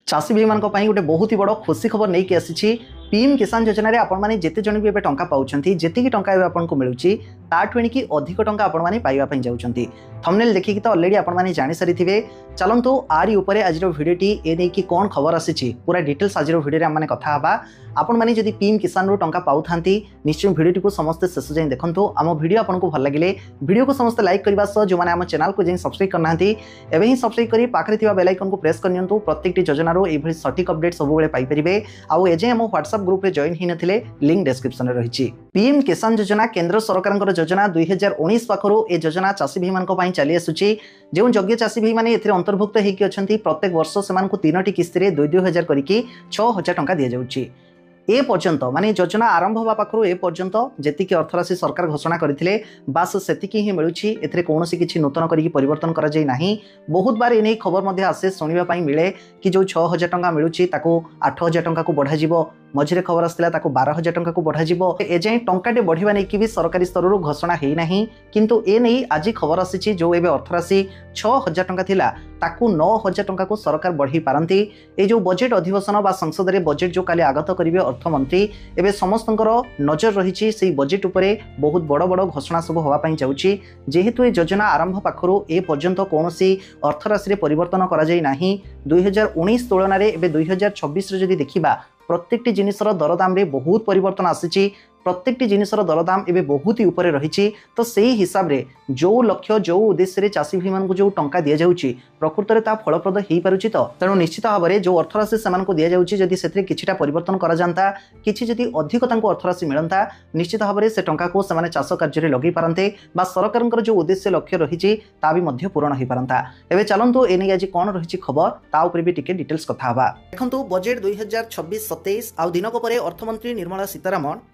चाषी भाई मानक गोटे बहुत ही बड़ खुशी खबर नहीं कि आसी पीएम किसान योजना रे आपण माने जेते जण भी एबे टंका पाउछंती जेतिकी टंका एबे आपनको मिलुची ताठु एणिकी अधिक टंका आपण माने पाइबा पई जाउछंती। थंबनेल देखिकी तो ऑलरेडी आपण माने जानि सारिथिबे। चलंतु आरी उपरे आजिरो भिडियोटी ए नै कि कोन खबर आसीची पूरा डिटेल्स आजिरो भिडियो रे हम माने कथा हबा। आपण माने जदि पीएम किसान रो टंका पाउथांती निश्चय भिडियोटी को समस्त शेष जाय देखंतु। आम भिडियो आपनको भल लागिले भिडियो को समस्त लाइक करबा सह जो माने हम चैनल को जे सब्सक्राइब करनांती एबे ही सब्सक्राइब करी पाखरे थिबा बेल आइकन को प्रेस करनियंतु। प्रत्येकटी योजना रो एभली सटीक अपडेट सब बेले पाई परिबे। आउ एजे हम WhatsApp ग्रुप रे जॉइन हि नथिले लिंक डिस्क्रिप्शन रे रहिची। पीएम किसान योजना केंद्र सरकारक योजना 2019 पाखरो ए योजना चाषी भाई मानक पई चली आसुची। जो योग्य चाषी भाई माने एथिरे अंतर्भुक्त हेकि अछंती प्रत्येक वर्ष सेमानकु 3टी किस्ती रे 2,000 करिकि 6,000 टंका दिया जाउची। ए पर्यंत माने योजना आरंभ होगा पाखरु ए पर्यंत जेतिकी अर्थराशि सरकार घोषणा करथिले बास सेतिकी ही मिलुची। एथिरे कोनोसी किछि नूतन करिकि परिवर्तन करा जाय नाही। बहुत बार एनै खबर मध्ये आसे सुनिबा पई मिले कि जो 6,000 टंका मिलुची ताको 8,000 टंका को बढ़ा जिवो। मझिरे खबर आसला ताको 12,000 टंका को बढ़ा जिवो। ए जे टंकाटे बढ़िबा नै कि भी सरकारी स्तर रु घोषणा हेई नाही। किंतु ए नै आज खबर आसीची जो एबे अर्थराशि 6,000 टंका थिला ताकू 9,000 टंका को सरकार बढ़ी पारंती। ए जो बजेट अधिवेशन बा संसद रे बजेट जो काली आगत करिवे अर्थमंत्री एबे समस्तंकर नजर रहिछि सेही बजेट उपरे बहुत बड़ बड़ घोषणा सब होवा पई जाउछि। जेहेतु ए योजना आरंभ पाखरु ए पर्यंत कोनोसी अर्थराशि रे परिवर्तन करा जाय नाही। 2019 तुलना रे एबे 2026 रे जदि देखिबा प्रत्येकटी जिनिसर दरदाम रे बहुत परिवर्तन आसीची। प्रत्येकटी जिनिसर दरदाम एबे बहुत ही ऊपर रही। तो सही हिसाब रे जो लक्ष्य जो उद्देश्य रे चाषी भाई मानकु जो टंका दिया जाउची प्रकृत रे ता फलप्रद हेई पारुची। तो तेणु निश्चित भाव में जो अर्थराशि सेमानकु दिया जाउची जदि सेथिरे किछिटा परिवर्तन करा जानता किछि जदि अधिक तांको अर्थराशि मिलंता निश्चित भाव में से टंका को सेमाने चाष कार्य रे लगै पारंते बा सरकारनकर जो उद्देश्य लक्ष्य रही ता भी मध्य पूर्ण हेई पारंता। एबे चलंतु एनै आज कोन रही खबर ता ऊपर भी टिके डिटेल्स कथा हबा। देखंतु बजेट 2026-27 आ दिनक परे अर्थमंत्री निर्मला सीतारामन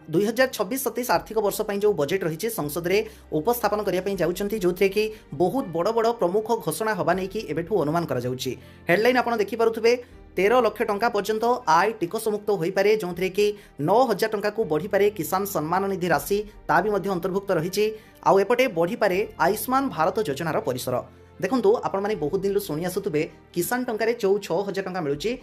2026-27 आर्थिक वर्ष पर जो बजेट रही संसद में उपस्थापन करने जाऊँगी जो थे कि बहुत बड़ बड़ प्रमुख घोषणा हवा नहीं कि एबेठू अनुमान करा जाउछि। हेडलाइन आपन देखि पारुथबे 13 लाख टंका पर्यंत आय टिकस मुक्त होई पारे जो थे कि 9,000 टंका को बढ़ी पारे किसान सम्मान निधि राशि ता भी मध्य अंतर्भुक्त रही। आउ एपटे बढ़ी पारे आयुष्मान भारत योजनार परिसर। देखंतु आपण माने बहुत दिन शुणी आसुथबे किसान टंका 6,000 टंका मिलुछि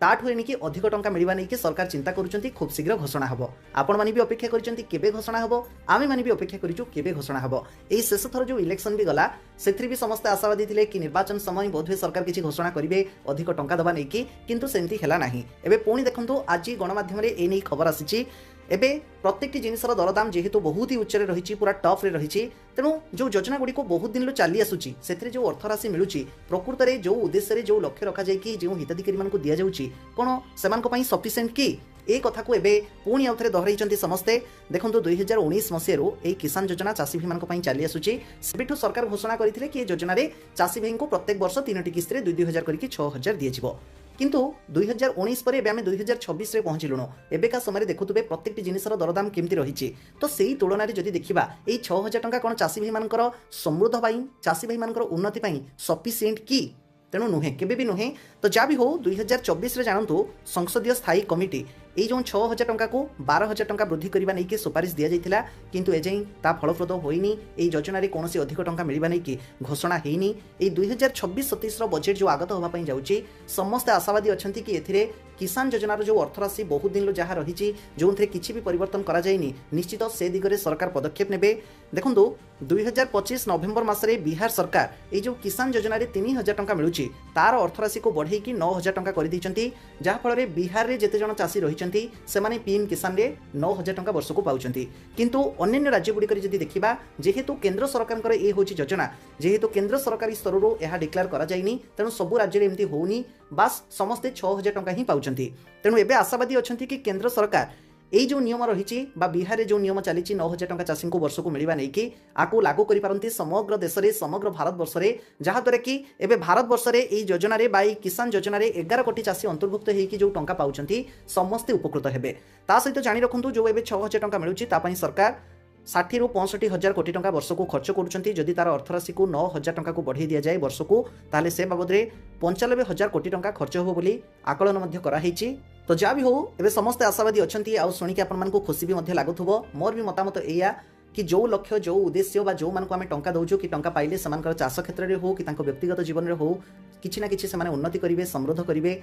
ताठू एणिकी अधिक टंका मिलवा नहीं कि सरकार चिंता करुछंती खूब शीघ्र घोषणा हबो। आपण माने भी अपेक्षा करिसंती केबे घोषणा हबो आमे माने भी अपेक्षा करिछु केबे घोषणा हबो। एई शेष थर जो इलेक्शन भी गला सेथि भी समस्त आशावादी थिले कि निर्वाचन समय बोधवे सरकार किछि घोषणा करिवे अधिक टंका दबा नहीं कि किंतु सेंती हेला नाही। एबे पुणी देखंतु आज गणमाध्यम रे ए नै खबर आसीछि एबे प्रत्येकटी जिनिसर दरदाम जेहेतु बहुत ही उच्च रही पूरा टप रे रही तेणु जो योजना गुड़ी को बहुत दिन चली आसूची से जो अर्थराशि मिलूची प्रकृत में जो उद्देश्य जो लक्ष्य रखा जाए जो हिताधिकारी मानक दि जाऊँगी कौन से सफिशिएंट कि ए कथा को एबे पुणी आउ थे दोहराइछंती समस्ते। देखंतु 2019 मसीह ए किसान योजना चाषी भाई मानक चली आसूची सेठू सरकार घोषणा करथिले कि योजना रे चाषी भाई को प्रत्येक वर्ष 3टी किस्ती रे 2,000 करके 6,000 दिए जिवो। किंतु 2019 पर एबे आमे 2026 रे पहुंचिलुनो। एबेका समय देखुथुबे प्रत्येकटी जिनिसर दरदाम केमती रहिछि तो सेही तुलना रे जदि देखिबा एई 6,000 टंका कोन चाषी भाई मानकर समृद्ध पई चाषी भाई मानकर उन्नति पई सफिशिएंट की तेणु नुहे केबे भी नुहे। तो जा भी हो 2024 रे जानतु संसदीय स्थायी कमिटी ये जो 6,000 टंका को 12,000 टंका वृद्धि करने नहीं कि सुपारिश दि जाइथिला किंतु एजाई ता फलप्रद होइनी। एई योजना रे कोनोसी अधिक टंका मिलबा नहीं कि घोषणा हेइनी। एई 2026-27 रो बजेट जो आगत होबा पई जाउची समस्त आशावादी अछंती कि एथिरे किसान योजनार जो अर्थराशि बहुत दिन जहाँ रही जो थे किसी भी परिवर्तन करा जायनी निश्चित से दिगरे सरकार पदक्षेप नेबे। देखंतु 2025 नवेम्बर मासरे बिहार सरकार ये जो किसान योजना रे 3,000 टंका मिलुची तार अर्थराशि को बढ़े कि 9,000 टंका कर दैछंती जहाँ फल बिहार रे जेते जण चाषी रहिछंती सेमाने पीएम किसान रे 9,000 टंका वर्ष को पाउछंती। किंतु अन्य राज्य गुड़िक जदि देखिबा जेहेतु केंद्र सरकार ये होची योजना जेहेतु केंद्र सरकारी स्तर रो यह डिक्लेयर करा जायनी तेणु सबु राज्य रे एमती होउनी बास समस्ते 6,000 टंका ही पाउछंती। तेणु एबे आशावादी अछंती कि केंद्र सरकार एई जो नियम रही बिहार में जो नियम चली 9,000 टंका चाषी को वर्ष को मिलवा नहीं कि आपको लागू करिपारंती समग्र देश में समग्र भारत वर्ष में जहाँद्वारा कि एबे भारत वर्ष में यही योजना रे बाई किसान योजना रे 11 कोटी चाषी अंतर्भुक्त होकर जो टंका पाउछंती समस्ते उपकृत हेबे। ता सहित जानि रखंतु जो एबे 6,000 टंका मिलुची ता पई सरकार 60 ରୁ 65,000 कोटी टंका वर्ष को खर्च करुछंती। जदि तार अर्थराशि को 9,000 टंका को बढ़ाई दिया जाए वर्ष को ताले से बाबद रे 95,000 कोटी टंका खर्च हो बोली आकलन मध्य करा हेछि। तो जा भी हो एबे समस्त आशावादी अछंती आ सुनिके आपन मानकु खुशी भी मध्य लागुथबो। मोर भी मतामत एया कि जो लक्ष्य जो उद्देश्य बा जो मानक आमे टंका दउछु कि टंका पाइले समानकर चाष क्षेत्र रे हो कि तांको व्यक्तिगत जीवन रे हो किछि ना किछि से उन्नति करिवे समृद्ध करिवे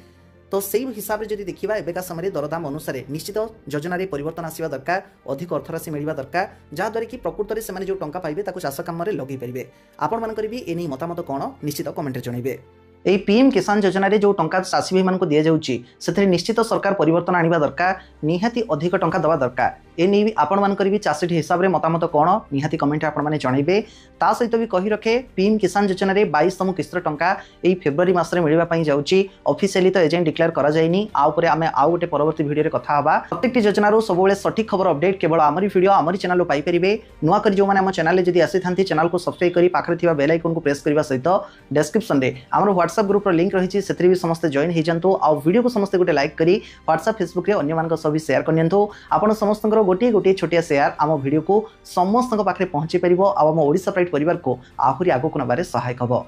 तो सेही हिसाब रे जदि देखिबा एबेका समय दरदाम अनुसार निश्चित योजना रे परिवर्तन आसीबा दरकार अधिक अर्थराशि मिलवा दरकार जहाँ द्वारा कि प्रकृत रे से जो टंका पाइबे ताको चाष काम रे लगे पारिबे। आपण मानकर भी एनी मतामत कोन निश्चित कमेंट रे जणाइबे। এই पीएम किसान योजना रे जो टंका चाषी भाई मानक दिया जाउची सेथरे निश्चित सरकार परिवर्तन आनिबा दरकार निहाती अधिक टंका दवा दरकार ए नै आपण मानकर भी चाषी हिसाब रे मतामत कोन निहाती कमेंट आपण माने जणाइबे। ता सहित भी कहि रखे पीएम किसान योजना रे 22तम किस्त टंका एई फेब्रुआरी मास रे मिलिबा पई जाउची ऑफिशियली तो एजेंट डिक्लेयर करा जायनी आ ऊपर आमे आ गोटे परवर्ती वीडियो रे कथा हबा। प्रत्येक योजना रो सबोले सटीक खबर अपडेट केवल आमरी वीडियो आमरी चैनल रो पाई परिबे। नुवा करी जो माने हम चैनल रे जदी आसी थांती चैनल को सब्सक्राइब करी पाखरे थिबा बेल आइकन को प्रेस करबा सहित डिस्क्रिप्शन रे हमर WhatsApp ग्रुप रो लिंक रही से भी समस्त जॉइन हो जातु आ वीडियो को समस्त गोटे लाइक करी WhatsApp फेसबुक रे अन्य मानक सब शेयर करनियंतु। आपण समस्त गोटे गोटे छोटिया शेयर आम वीडियो को समस्त पाखे पहुंची परिबो आ आम ओडिशा प्राइड परिवार को आहुरी आगो नबारे सहायक हबो।